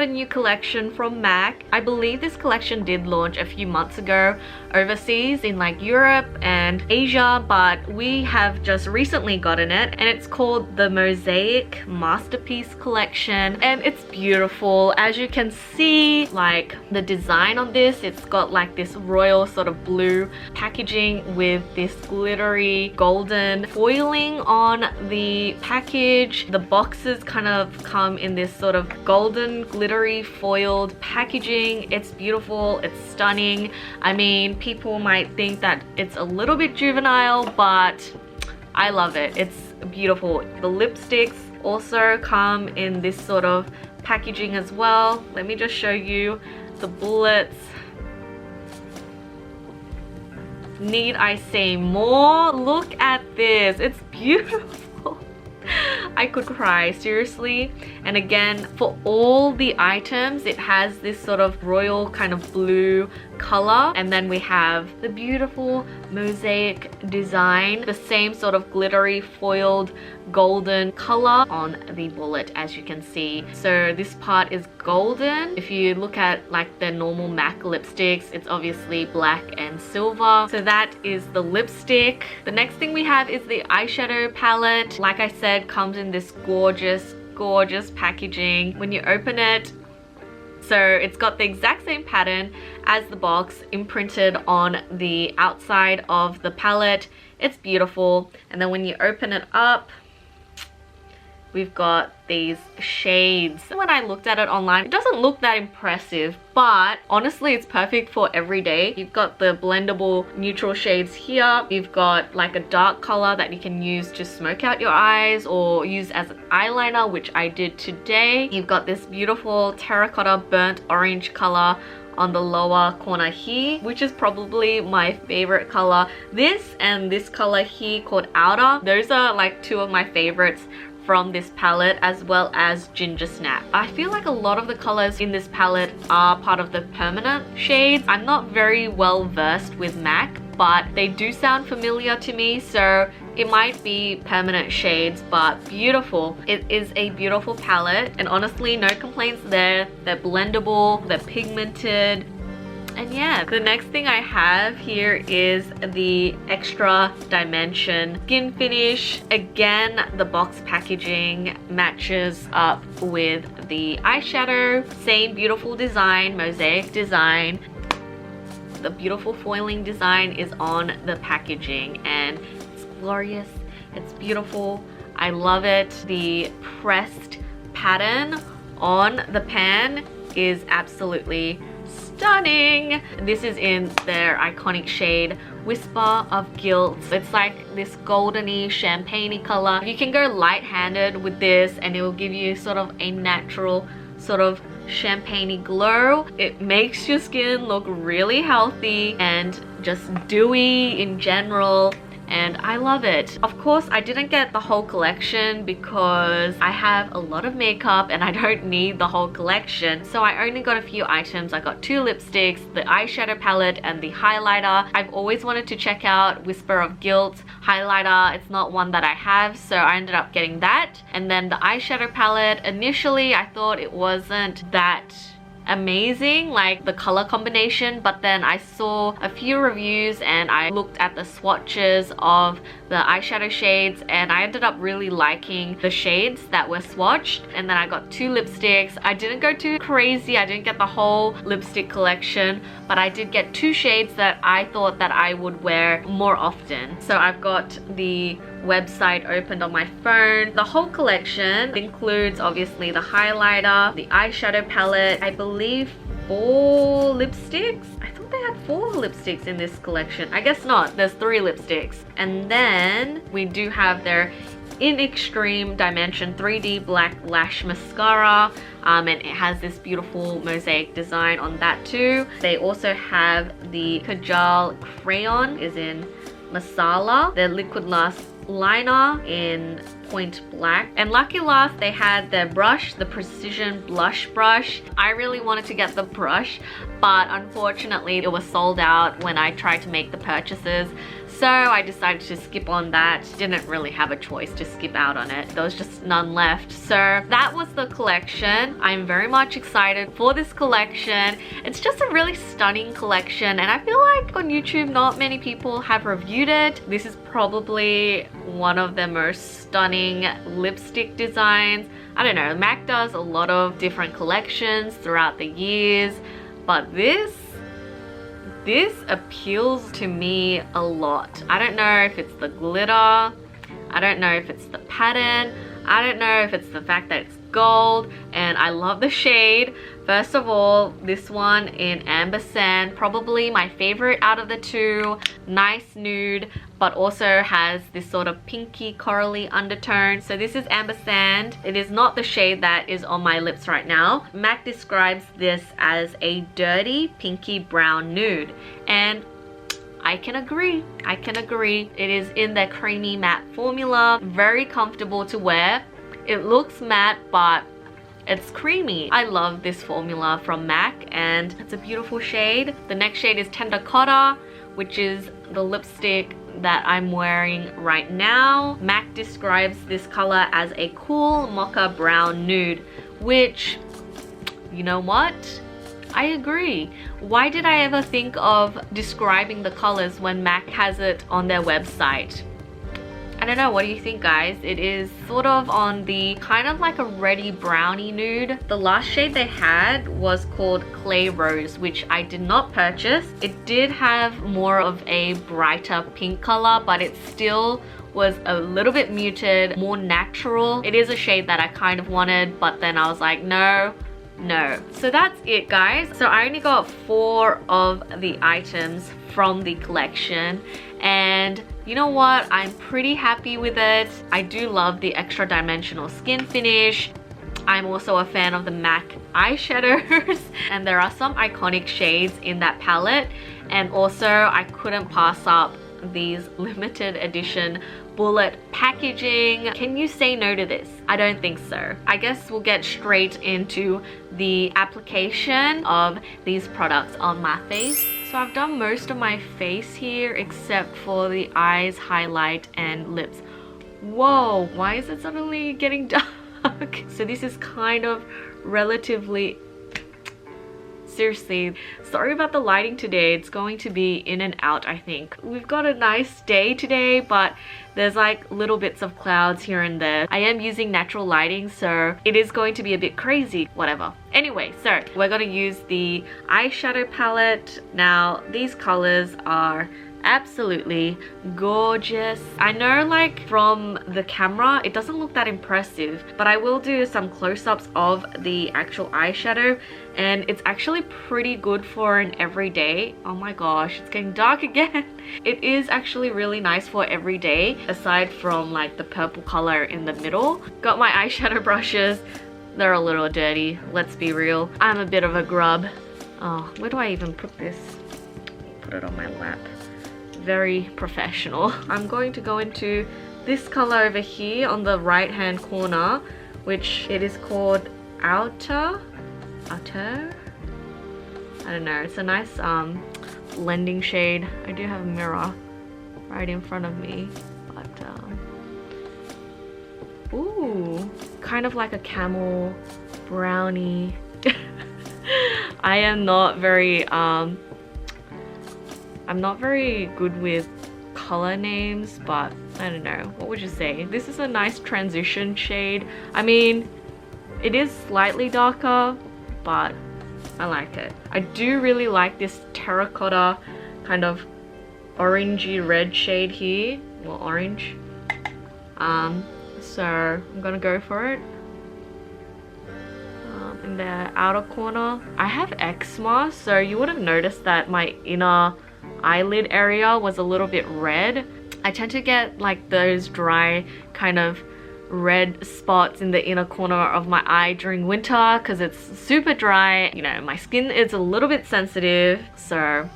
got a new collection from MAC. I believe this collection did launch a few months ago overseas in like Europe and Asia, but we have just recently gotten it, and it's called the Mosaic Masterpiece collection, and it's beautiful. As you can see, like the design on this, it's got like this royal sort of blue packaging with this glittery golden foiling on the package. The boxes kind of come in this sort of golden glittery foiled packaging. It's beautiful, it's stunning. I mean, people might think that it's a little bit juvenile, but I love it. It's beautiful. The lipsticks also come in this sort of packaging as well. Let me just show you the bullets. Need I say more? Look at this. It's beautiful. I could cry, seriously. And again, for all the items, it has this sort of royal kind of blue color, and then we have the beautiful mosaic design, the same sort of glittery foiled golden color on the bullet, as you can see. So this part is golden. If you look at like the normal MAC lipsticks, it's obviously black and silver. So that is the lipstick. The next thing we have is the eyeshadow palette. Like I said, comes in this gorgeous packaging. When you open it, so it's got the exact same pattern as the box imprinted on the outside of the palette. It's beautiful. And then when you open it up, we've got these shades. When I looked at it online, it doesn't look that impressive, but honestly it's perfect for every day. You've got the blendable neutral shades here. You've got like a dark color that you can use to smoke out your eyes or use as an eyeliner, which I did today. You've got this beautiful terracotta burnt orange color on the lower corner here, which is probably my favorite color. This and this color here called Outer, those are like two of my favorites from this palette, as well as Ginger Snap. I feel like a lot of the colors in this palette are part of the permanent shades. I'm not very well versed with MAC, but they do sound familiar to me, so it might be permanent shades, but beautiful. It is a beautiful palette, and honestly, no complaints there. They're blendable, they're pigmented. And yeah, the next thing I have here is the Extra Dimension Skin Finish. Again, the box packaging matches up with the eyeshadow. Same beautiful design, mosaic design. The beautiful foiling design is on the packaging, and it's glorious. It's beautiful. I love it. The pressed pattern on the pan is absolutely stunning. This is in their iconic shade Whisper of Guilt. It's like this goldeny champagne-y color. You can go light-handed with this and it will give you sort of a natural sort of champagne-y glow. It makes your skin look really healthy and just dewy in general, and I love it. Of course, I didn't get the whole collection because I have a lot of makeup and I don't need the whole collection. So I only got a few items. I got 2 lipsticks, the eyeshadow palette, and the highlighter. I've always wanted to check out Whisper of Guilt highlighter. It's not one that I have, so I ended up getting that. And then the eyeshadow palette, initially I thought it wasn't that amazing, like the color combination, but then I saw a few reviews and I looked at the swatches of the eyeshadow shades, and I ended up really liking the shades that were swatched. And then I got 2 lipsticks. I didn't go too crazy, I didn't get the whole lipstick collection, but I did get 2 shades that I thought that I would wear more often. So I've got the website opened on my phone. The whole collection includes obviously the highlighter, the eyeshadow palette, I believe 4 lipsticks. I thought they had 4 lipsticks in this collection. I guess not, there's 3 lipsticks. And then we do have their In Extreme Dimension 3D Black Lash Mascara, and it has this beautiful mosaic design on that too. They also have the Kajal Crayon is in Masala, their Liquid Lash liner in Point Black, and lucky last they had their brush, the Precision Blush Brush. I really wanted to get the brush, but unfortunately it was sold out when I tried to make the purchases, So I decided to skip on that. Didn't really have a choice to skip out on it. There was just none left. So that was the collection. I'm very much excited for this collection. It's just a really stunning collection, and I feel like on YouTube not many people have reviewed it. This is probably one of the most stunning lipstick designs. I don't know, MAC does a lot of different collections throughout the years, but this appeals to me a lot. I don't know if it's the glitter, I don't know if it's the pattern, I don't know if it's the fact that it's gold, and I love the shade. First of all, this one in Amber Sand, probably my favorite out of the two. Nice nude, but also has this sort of pinky corally undertone. So this is Amber Sand. It is not the shade that is on my lips right now. MAC describes this as a dirty pinky brown nude, and I can agree. I can agree. It is in the creamy matte formula. Very comfortable to wear. It looks matte, but it's creamy. I love this formula from MAC, and it's a beautiful shade. The next shade is Tender Cotta, which is the lipstick that I'm wearing right now. MAC describes this color as a cool mocha brown nude, which, you know what? I agree. Why did I ever think of describing the colors when MAC has it on their website? I don't know, what do you think, guys? It is sort of on the kind of like a reddy brownie nude. The last shade they had was called Clay Rose, which I did not purchase. It did have more of a brighter pink color, but it still was a little bit muted, more natural. It is a shade that I kind of wanted, but then I was like, no. So that's it, guys. So I only got 4 of the items from the collection, and you know what? I'm pretty happy with it. I do love the extra dimensional skin finish. I'm also a fan of the MAC eyeshadows, and there are some iconic shades in that palette. And also I couldn't pass up these limited edition bullet packaging. Can you say no to this? I don't think so. I guess we'll get straight into the application of these products on my face. So I've done most of my face here except for the eyes, highlight, and lips. Whoa, why is it suddenly getting dark? So this is kind of relatively... Seriously, sorry about the lighting today. It's going to be in and out, I think. We've got a nice day today, but there's like little bits of clouds here and there. I am using natural lighting, so it is going to be a bit crazy, whatever. Anyway, so we're going to use the eyeshadow palette. Now, these colors are absolutely gorgeous. I know, like, from the camera it doesn't look that impressive, but I will do some close-ups of the actual eyeshadow, and it's actually pretty good for an everyday. Oh my gosh, it's getting dark again. It is actually really nice for everyday, aside from like the purple color in the middle. Got my eyeshadow brushes. They're a little dirty, let's be real. I'm a bit of a grub. Oh, where do I even put this? Put it on my lap. Very professional. I'm going to go into this color over here on the right hand corner, which it is called Outer. I don't know, it's a nice blending shade. I do have a mirror right in front of me, but ooh, kind of like a camel brownie. I am not very I'm not very good with color names, but I don't know, what would you say? This is a nice transition shade. I mean, it is slightly darker, but I like it. I do really like this terracotta kind of orangey red shade here. Well, orange. So I'm gonna go for it. In the outer corner, I have eczema, so you would have noticed that my inner eyelid area was a little bit red. I tend to get like those dry kind of red spots in the inner corner of my eye during winter because it's super dry. You know, my skin is a little bit sensitive, so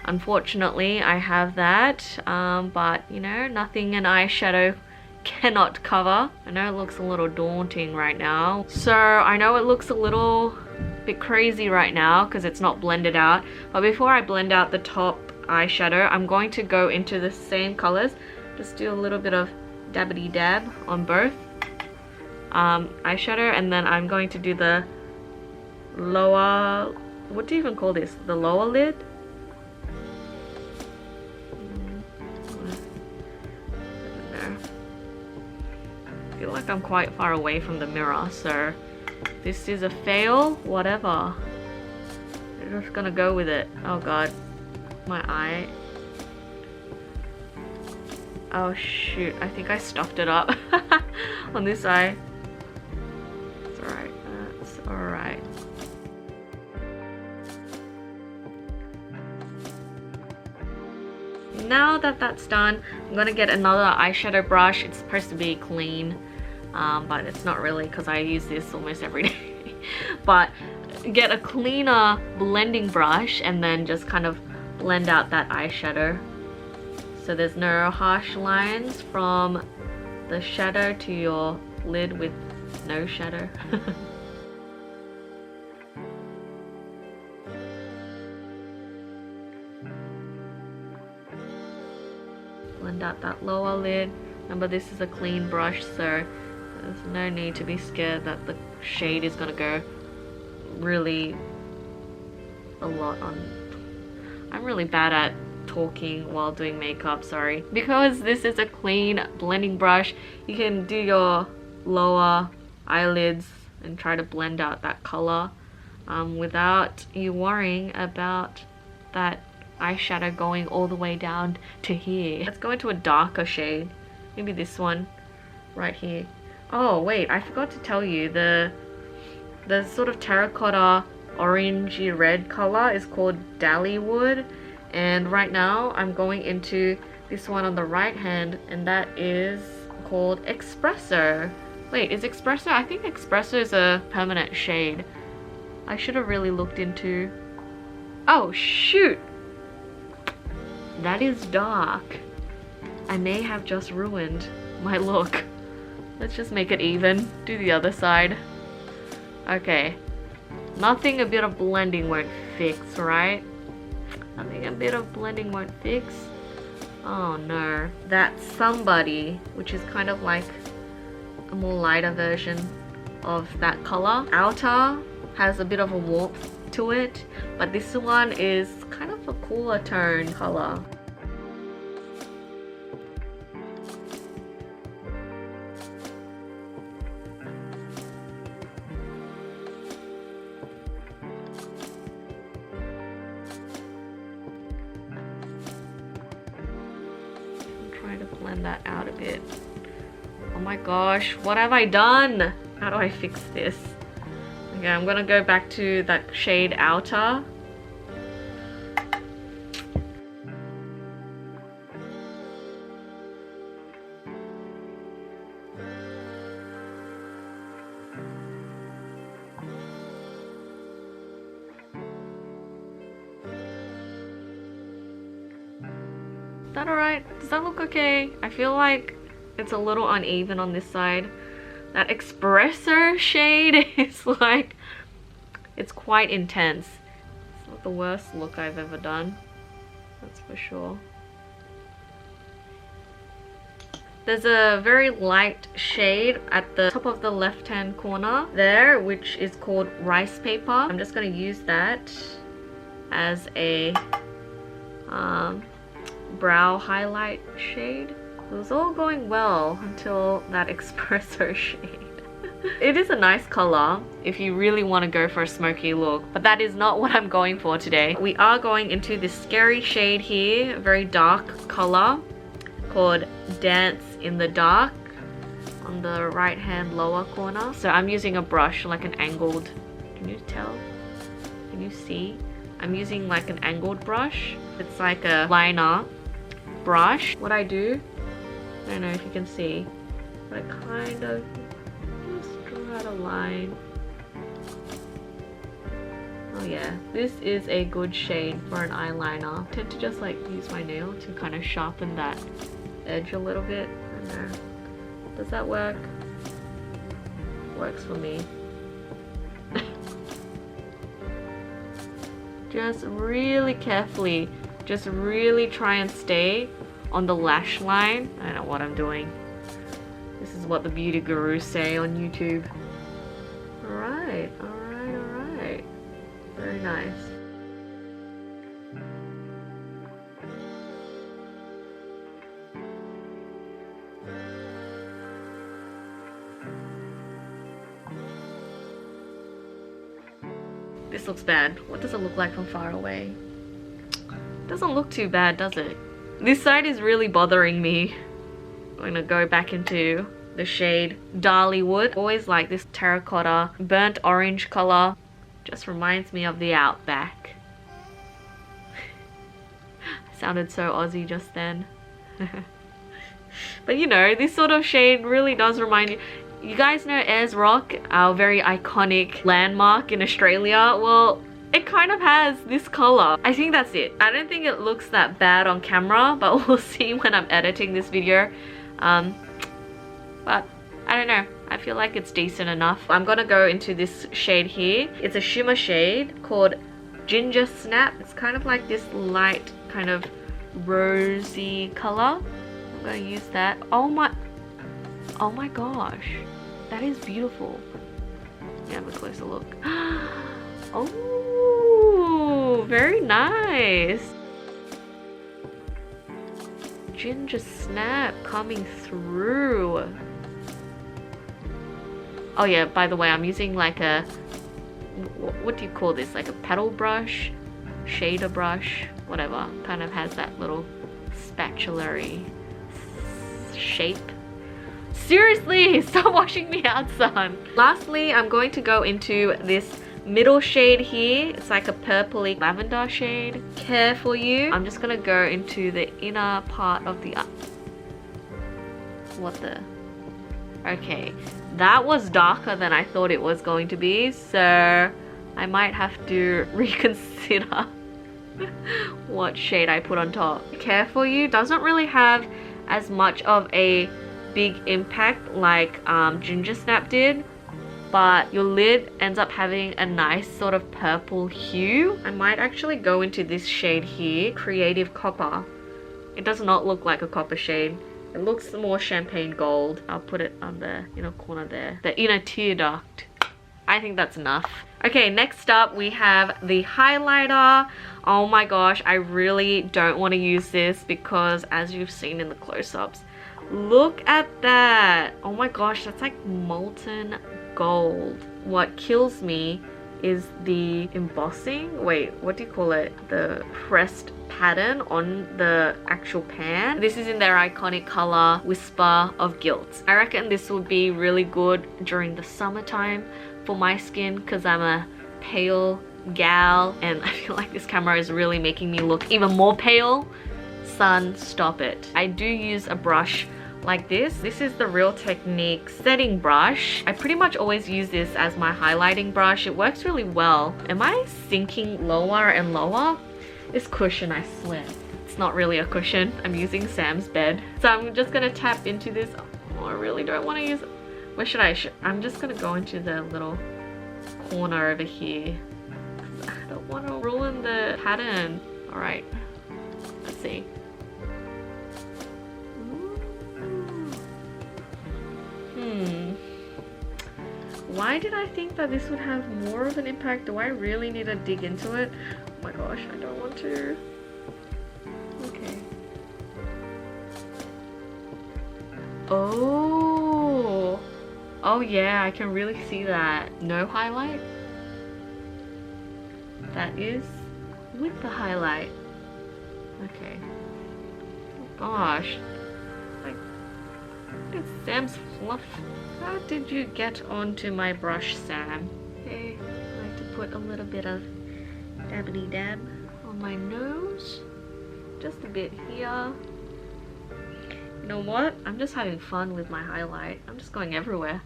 unfortunately I have that, but you know, nothing an eyeshadow cannot cover. I know it looks a little daunting right now, so I know it looks a little bit crazy right now because it's not blended out, but before I blend out the top eyeshadow. I'm going to go into the same colors. Just do a little bit of dabbity dab on both eyeshadow, and then I'm going to do the lower, what do you even call this? The lower lid? I feel like I'm quite far away from the mirror, so this is a fail, whatever. I'm just gonna go with it. Oh god, my eye. Oh shoot, I think I stuffed it up on this eye. It's alright, that's alright. Now that that's done, I'm gonna get another eyeshadow brush. It's supposed to be clean, but it's not really because I use this almost every day. But get a cleaner blending brush and then just kind of blend out that eyeshadow so there's no harsh lines from the shadow to your lid with no shadow. Blend out that lower lid. Remember, this is a clean brush, so there's no need to be scared that the shade is gonna go really a lot on. I'm really bad at talking while doing makeup, sorry. Because this is a clean blending brush, you can do your lower eyelids and try to blend out that color without you worrying about that eyeshadow going all the way down to here. Let's go into a darker shade. Maybe this one right here. Oh wait, I forgot to tell you, the sort of terracotta orangey red color is called Dallywood, and right now I'm going into this one on the right hand, and that is called Espresso. Wait, is Espresso? I think Espresso is a permanent shade. I should have really looked into. Oh shoot! That is dark. I may have just ruined my look. Let's just make it even. Do the other side. Okay. Nothing a bit of blending won't fix, right? Nothing a bit of blending won't fix. Oh no. That Somebody, which is kind of like a more lighter version of that color. Outer has a bit of a warmth to it, but this one is kind of a cooler tone color. Try to blend that out a bit. Oh my gosh, what have I done? How do I fix this? Okay, I'm gonna go back to that shade Outer. Is that alright? Does that look okay? I feel like it's a little uneven on this side. That Espresso shade is like, it's quite intense. It's not the worst look I've ever done, that's for sure. There's a very light shade at the top of the left hand corner there, which is called Rice Paper. I'm just going to use that as a brow highlight shade. It was all going well until that Espresso shade. It is a nice color if you really want to go for a smoky look, but that is not what I'm going for today. We are going into this scary shade here, a very dark color called Dance in the Dark on the right hand lower corner. So I'm using a brush, like an angled, can you tell? Can you see? I'm using like an angled brush. It's like a liner brush. What I do, I don't know if you can see, but I kind of just draw out a line. Oh yeah, this is a good shade for an eyeliner. I tend to just like use my nail to kind of sharpen that edge a little bit. I don't know. Does that work? Works for me. Just really carefully Just really try and stay on the lash line. I don't know what I'm doing. This is what the beauty gurus say on YouTube. Alright, alright, alright. Very nice. This looks bad. What does it look like from far away? Doesn't look too bad, does it? This side is really bothering me. I'm gonna go back into the shade Dollywood. Always like this terracotta, burnt orange color. Just reminds me of the Outback. Sounded so Aussie just then. But you know, this sort of shade really does remind you. You guys know Ayers Rock, our very iconic landmark in Australia? Well, it kind of has this color. I think that's it. I don't think it looks that bad on camera, but we'll see when I'm editing this video. But I don't know. I feel like it's decent enough. I'm gonna go into this shade here. It's a shimmer shade called Ginger Snap. It's kind of like this light kind of rosy color. I'm gonna use that. Oh my gosh, that is beautiful. Let me have a closer look. Oh, very nice. Ginger Snap coming through. Oh yeah, by the way, I'm using like a, what do you call this? Like a paddle brush, shader brush, whatever. Kind of has that little spatula-y shape. Seriously, stop washing me out, son. Lastly, I'm going to go into this middle shade here. It's like a purpley lavender shade. Care for you. I'm just gonna go into the inner part of the okay, that was darker than I thought it was going to be, so I might have to reconsider what shade I put on top. Care for you doesn't really have as much of a big impact like Ginger Snap did, but your lid ends up having a nice sort of purple hue. I might actually go into this shade here, Creative Copper. It does not look like a copper shade. It looks more champagne gold. I'll put it on the inner corner there. The inner tear duct. I think that's enough. Okay, next up we have the highlighter. Oh my gosh, I really don't want to use this because as you've seen in the close-ups, look at that. Oh my gosh, that's like molten gold. What kills me is the embossing. Wait, what do you call it? The pressed pattern on the actual pan. This is in their iconic color Whisper of Guilt. I reckon this would be really good during the summertime for my skin because I'm a pale gal and I feel like this camera is really making me look even more pale. Sun, stop it. I do use a brush like this. This is the Real Technique setting brush. I pretty much always use this as my highlighting brush. It works really well. Am I sinking lower and lower? This cushion, I swear. It's not really a cushion. I'm using Sam's bed. So I'm just gonna tap into this. Oh, I really don't want to use it. Where should I? I'm just gonna go into the little corner over here. I don't want to ruin the pattern. Alright, let's see. Why did I think that this would have more of an impact? Do I really need to dig into it? Oh my gosh, I don't want to. Okay. Oh. Oh yeah, I can really see that. No highlight? That is with the highlight. Okay. Oh gosh. Like, it's Sam's fluff. How did you get onto my brush, Sam? Okay, I like to put a little bit of dabbity dab on my nose. Just a bit here. You know what? I'm just having fun with my highlight. I'm just going everywhere.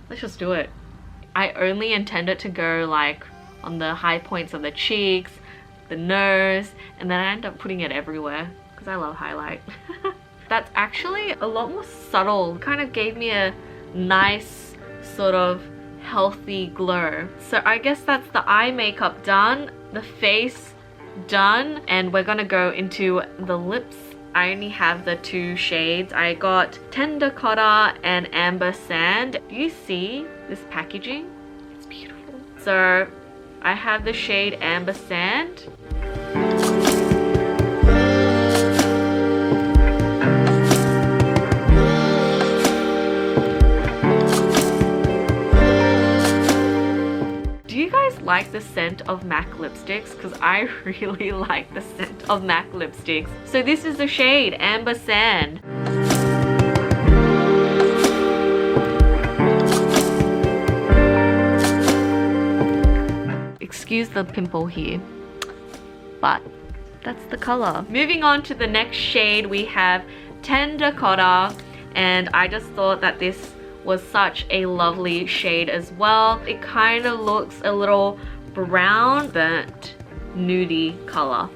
Let's just do it. I only intend it to go like on the high points of the cheeks, the nose, and then I end up putting it everywhere because I love highlight. That's actually a lot more subtle. Kind of gave me a nice sort of healthy glow. So I guess that's the eye makeup done. The face done, and we're gonna go into the lips. I only have the 2 shades. I got Tender Cotta and Amber Sand. Do you see this packaging? It's beautiful. So I have the shade Amber Sand. Do you guys like the scent of MAC lipsticks? Because I really like the scent of MAC lipsticks. So this is the shade Amber Sand. Excuse the pimple here, but that's the color. Moving on to the next shade, we have Tender Cotta, and I just thought that this was such a lovely shade as well. It kind of looks a little brown, burnt, nudie color.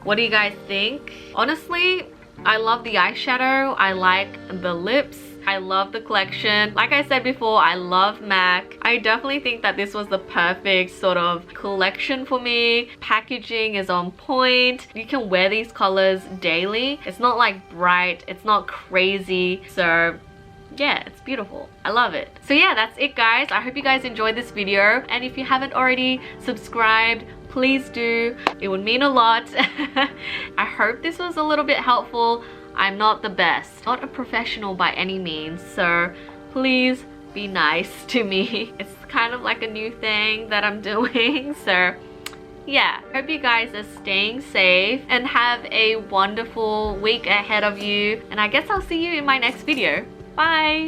What do you guys think? Honestly, I love the eyeshadow. I like the lips. I love the collection. Like I said before, I love MAC. I definitely think that this was the perfect sort of collection for me. Packaging is on point. You can wear these colors daily. It's not like bright. It's not crazy. So yeah, it's beautiful. I love it. So yeah, that's it guys. I hope you guys enjoyed this video. And if you haven't already subscribed, please do. It would mean a lot. I hope this was a little bit helpful. I'm not the best. Not a professional by any means. So please be nice to me. It's kind of like a new thing that I'm doing. So yeah, hope you guys are staying safe and have a wonderful week ahead of you. And I guess I'll see you in my next video. Bye!